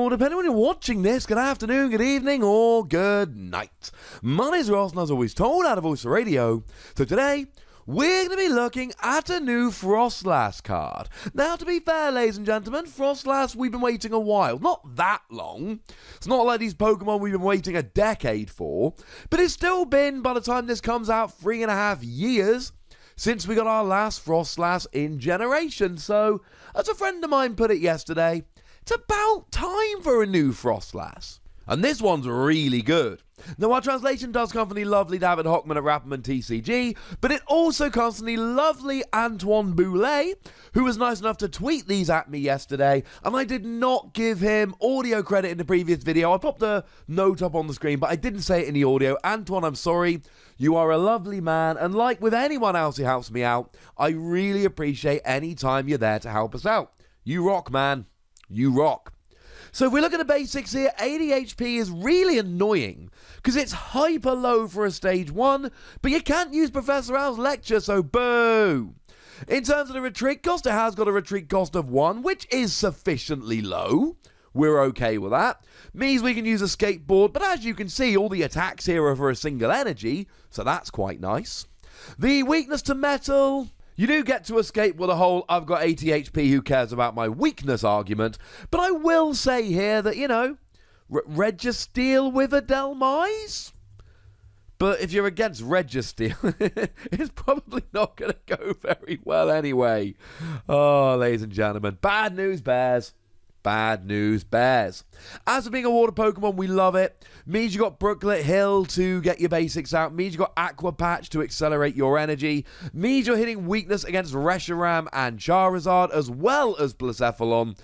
or depending on when you're watching this, good afternoon, good evening, or good night. My name's Ross, and as always told, out of Voice for Radio. So today, we're going to be looking at a new Froslass card. Now, to be fair, ladies and gentlemen, Froslass, we've been waiting a while. Not that long. It's not like these Pokemon we've been waiting a decade for. But it's still been, by the time this comes out, 3.5 years since we got our last Froslass in Generation. So, as a friend of mine put it yesterday, it's about time for a new Froslass. And this one's really good. Now, our translation does come from the lovely David Hochmann at Rappelmann TCG, but it also comes from the lovely Antoine Boulet, who was nice enough to tweet these at me yesterday, and I did not give him audio credit in the previous video. I popped a note up on the screen, but I didn't say it in the audio. Antoine, I'm sorry. You are a lovely man, and like with anyone else who helps me out, I really appreciate any time you're there to help us out. You rock, man. You rock. So if we look at the basics here, 80 HP is really annoying because it's hyper low for a stage 1, but you can't use Professor Owl's lecture, so boo! In terms of the retreat cost, it has got a retreat cost of 1, which is sufficiently low. We're okay with that. Means we can use a skateboard, but as you can see, all the attacks here are for a single energy, so that's quite nice. The weakness to metal, you do get to escape with a whole I've got 80 HP, who cares about my weakness argument, but I will say here that, you know, Registeel with a Delmise? But if you're against Registeel, it's probably not going to go very well anyway. Oh, ladies and gentlemen, bad news bears. Bad news bears. As for being a water Pokemon, we love it. Means you got Brooklet Hill to get your basics out. Means you got Aqua Patch to accelerate your energy. Means you're hitting weakness against Reshiram and Charizard, as well as Blacephalon.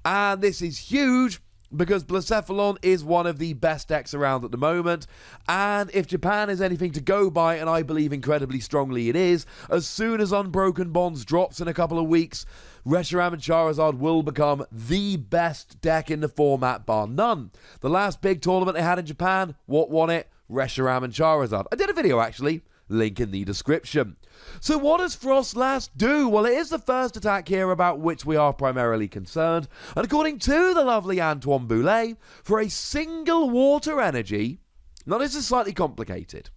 And this is huge because Blacephalon is one of the best decks around at the moment, and if Japan is anything to go by, and I believe incredibly strongly it is, as soon as Unbroken Bonds drops in a couple of weeks, Reshiram and Charizard will become the best deck in the format, bar none. The last big tournament they had in Japan, what won it? Reshiram and Charizard. I did a video actually, link in the description. So what does Froslass do? Well, it is the first attack here about which we are primarily concerned, and according to the lovely Antoine Boulet, for a single water energy, now this is slightly complicated,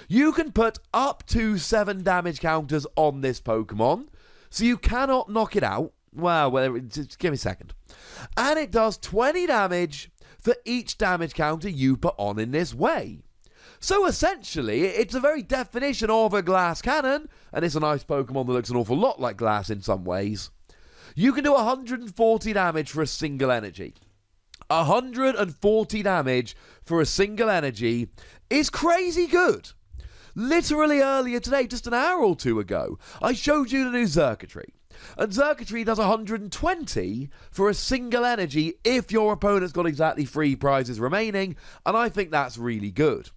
you can put up to 7 damage counters on this Pokemon, so you cannot knock it out. Well, just give me a second. And it does 20 damage for each damage counter you put on in this way. So essentially, it's a very definition of a glass cannon, and it's a nice Pokemon that looks an awful lot like glass in some ways. You can do 140 damage for a single energy. 140 damage for a single energy is crazy good. Literally earlier today, just an hour or two ago, I showed you the new Xurkitree. And Xurkitree does 120 for a single energy if your opponent's got exactly 3 prizes remaining, and I think that's really good.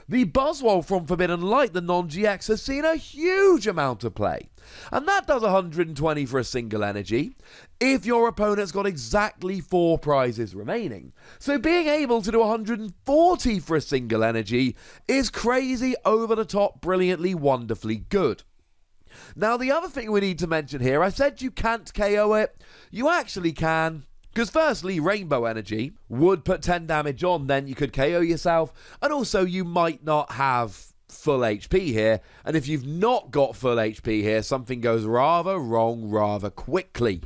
The Buzzwole from Forbidden Light, the non-GX, has seen a huge amount of play. And that does 120 for a single energy if your opponent's got exactly 4 prizes remaining. So being able to do 140 for a single energy is crazy, over the top, brilliantly, wonderfully good. Now, the other thing we need to mention here, I said you can't KO it. You actually can. Because firstly, Rainbow Energy would put 10 damage on, then you could KO yourself, and also you might not have full HP here, and if you've not got full HP here, something goes rather wrong rather quickly,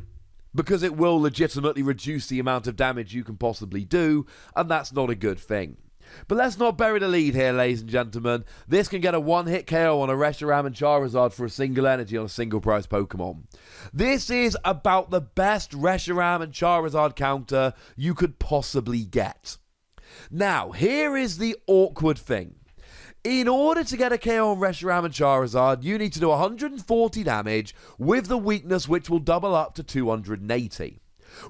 because it will legitimately reduce the amount of damage you can possibly do, and that's not a good thing. But let's not bury the lead here, ladies and gentlemen. This can get a one-hit KO on a Reshiram and Charizard for a single energy on a single prize Pokemon. This is about the best Reshiram and Charizard counter you could possibly get. Now, here is the awkward thing. In order to get a KO on Reshiram and Charizard, you need to do 140 damage with the weakness, which will double up to 280.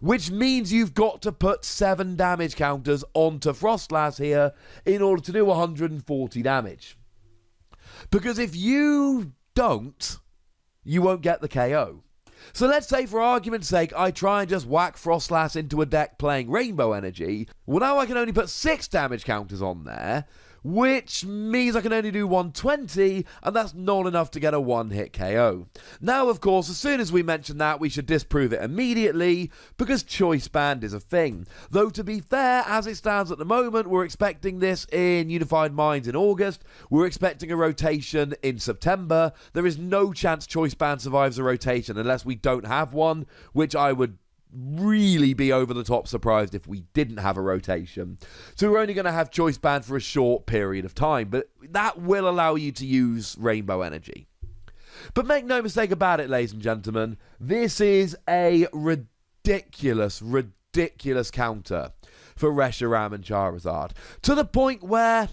Which means you've got to put 7 damage counters onto Froslass here in order to do 140 damage. Because if you don't, you won't get the KO. So let's say, for argument's sake, I try and just whack Froslass into a deck playing Rainbow Energy. Well, now I can only put 6 damage counters on there, which means I can only do 120, and that's not enough to get a one-hit KO. Now, of course, as soon as we mention that, we should disprove it immediately, because Choice Band is a thing. Though, to be fair, as it stands at the moment, we're expecting this in Unified Minds in August, we're expecting a rotation in September. There is no chance Choice Band survives a rotation unless we don't have one, which I would really be over the top surprised if we didn't have a rotation. So we're only going to have Choice Band for a short period of time, but that will allow you to use Rainbow Energy. But make no mistake about it, ladies and gentlemen, this is a ridiculous counter for Reshiram and Charizard, to the point where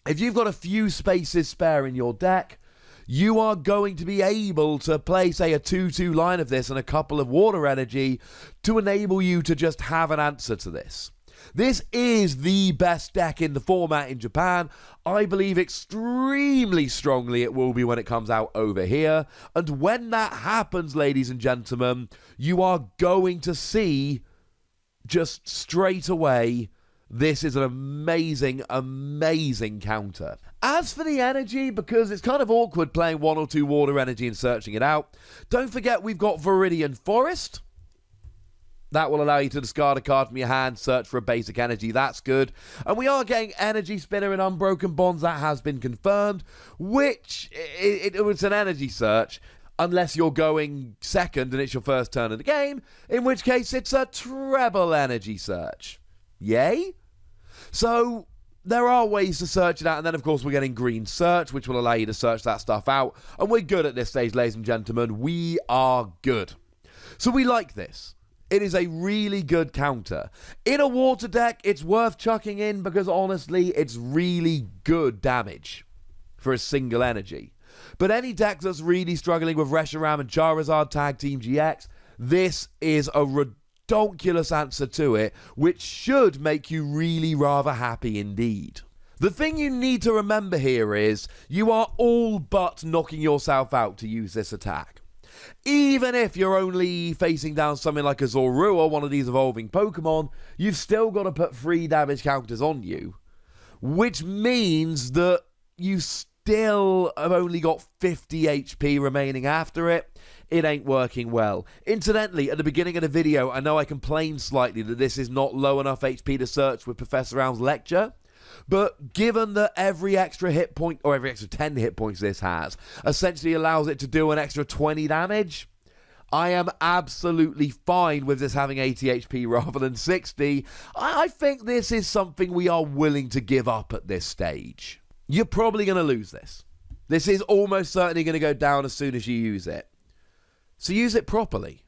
if you've got a few spaces spare in your deck, you are going to be able to play, say, a 2-2 line of this and a couple of Water Energy to enable you to just have an answer to this. This is the best deck in the format in Japan. I believe extremely strongly it will be when it comes out over here. And when that happens, ladies and gentlemen, you are going to see just straight away, this is an amazing counter. As for the energy, because it's kind of awkward playing 1 or 2 Water Energy and searching it out, don't forget we've got Viridian Forest. That will allow you to discard a card from your hand, search for a basic energy. That's good. And we are getting Energy Spinner and Unbroken Bonds. That has been confirmed, which it's an energy search, unless you're going second and it's your first turn of the game, in which case it's a treble energy search. Yay? So there are ways to search it out, and then of course we're getting Green Search, which will allow you to search that stuff out, and we're good at this stage, ladies and gentlemen. We are good. So we like this. It is a really good counter. In a water deck, it's worth chucking in because honestly, it's really good damage for a single energy. But any deck that's really struggling with Reshiram and Charizard Tag Team GX, this is a ridiculous answer to it, which should make you really rather happy indeed. The thing you need to remember here is you are all but knocking yourself out to use this attack. Even if you're only facing down something like a Zorua or one of these evolving Pokemon, you've still got to put 3 damage counters on you, which means that you still have only got 50 HP remaining after it. It ain't working well. Incidentally, at the beginning of the video, I know I complained slightly that this is not low enough HP to search with Professor Round's lecture, but given that every extra hit point, or every extra 10 hit points this has, essentially allows it to do an extra 20 damage, I am absolutely fine with this having 80 HP rather than 60. I think this is something we are willing to give up at this stage. You're probably going to lose this. This is almost certainly going to go down as soon as you use it. So use it properly.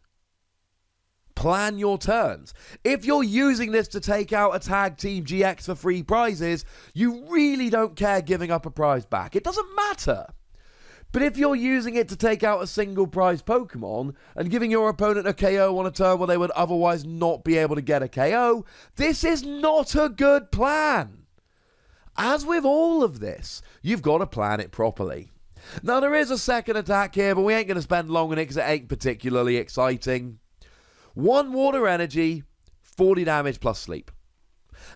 Plan your turns. If you're using this to take out a Tag Team GX for free prizes, you really don't care giving up a prize back. It doesn't matter. But if you're using it to take out a single prize Pokemon and giving your opponent a KO on a turn where they would otherwise not be able to get a KO, this is not a good plan. As with all of this, you've got to plan it properly. Now, there is a second attack here, but we ain't going to spend long on it because it ain't particularly exciting. 1 Water Energy, 40 damage plus Sleep.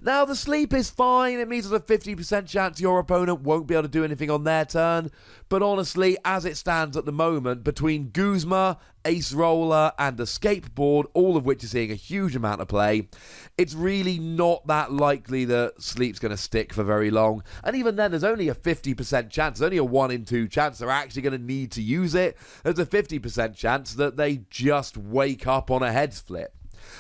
Now, the Sleep is fine. It means there's a 50% chance your opponent won't be able to do anything on their turn. But honestly, as it stands at the moment, between Guzma, Ace Roller, and Escape Board, all of which is seeing a huge amount of play, it's really not that likely that Sleep's going to stick for very long. And even then, there's only a 50% chance, there's only a 1 in 2 chance they're actually going to need to use it. There's a 50% chance that they just wake up on a heads flip.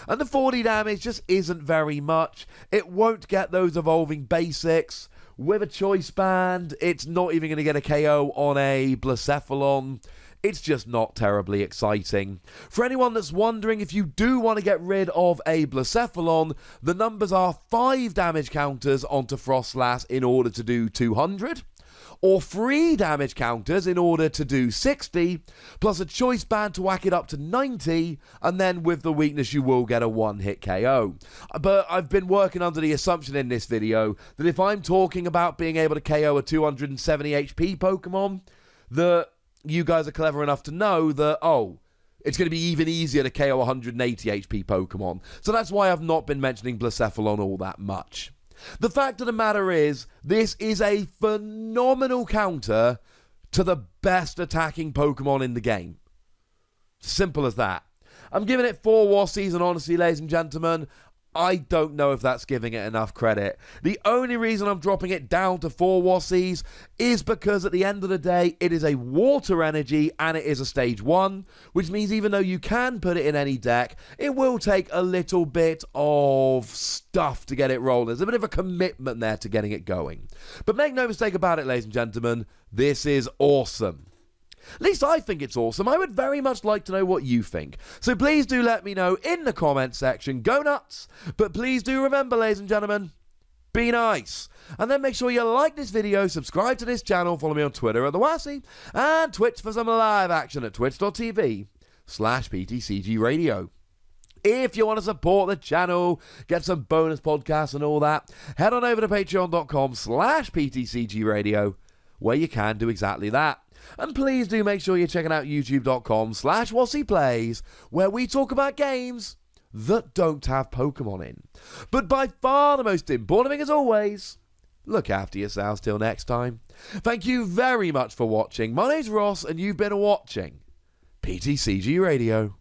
And the 40 damage just isn't very much. It won't get those evolving basics. With a Choice Band, it's not even going to get a KO on a Blacephalon. It's just not terribly exciting. For anyone that's wondering, if you do want to get rid of a Blacephalon, the numbers are 5 damage counters onto Froslass in order to do 200. Or 3 damage counters in order to do 60, plus a Choice Band to whack it up to 90, and then with the weakness you will get a one-hit KO. But I've been working under the assumption in this video that if I'm talking about being able to KO a 270 HP Pokemon, that you guys are clever enough to know that, oh, it's going to be even easier to KO 180 HP Pokemon. So that's why I've not been mentioning Blacephalon all that much. The fact of the matter is, this is a phenomenal counter to the best attacking Pokemon in the game. Simple as that. I'm giving it 4 Wassies, and honestly, ladies and gentlemen, I don't know if that's giving it enough credit. The only reason I'm dropping it down to 4 Wassies is because at the end of the day, it is a water energy and it is a stage 1, which means even though you can put it in any deck, it will take a little bit of stuff to get it rolling. There's a bit of a commitment there to getting it going. But make no mistake about it, ladies and gentlemen, this is awesome. At least I think it's awesome. I would very much like to know what you think. So please do let me know in the comment section. Go nuts. But please do remember, ladies and gentlemen, be nice. And then make sure you like this video, subscribe to this channel, follow me on Twitter at The Wassie, and Twitch for some live action at twitch.tv/PTCGRadio. If you want to support the channel, get some bonus podcasts and all that, head on over to patreon.com/PTCGRadio, where you can do exactly that. And please do make sure you're checking out youtube.com/WassiePlays, where we talk about games that don't have Pokemon in. But by far the most important thing, as always, look after yourselves till next time. Thank you very much for watching. My name's Ross, and you've been watching PTCG Radio.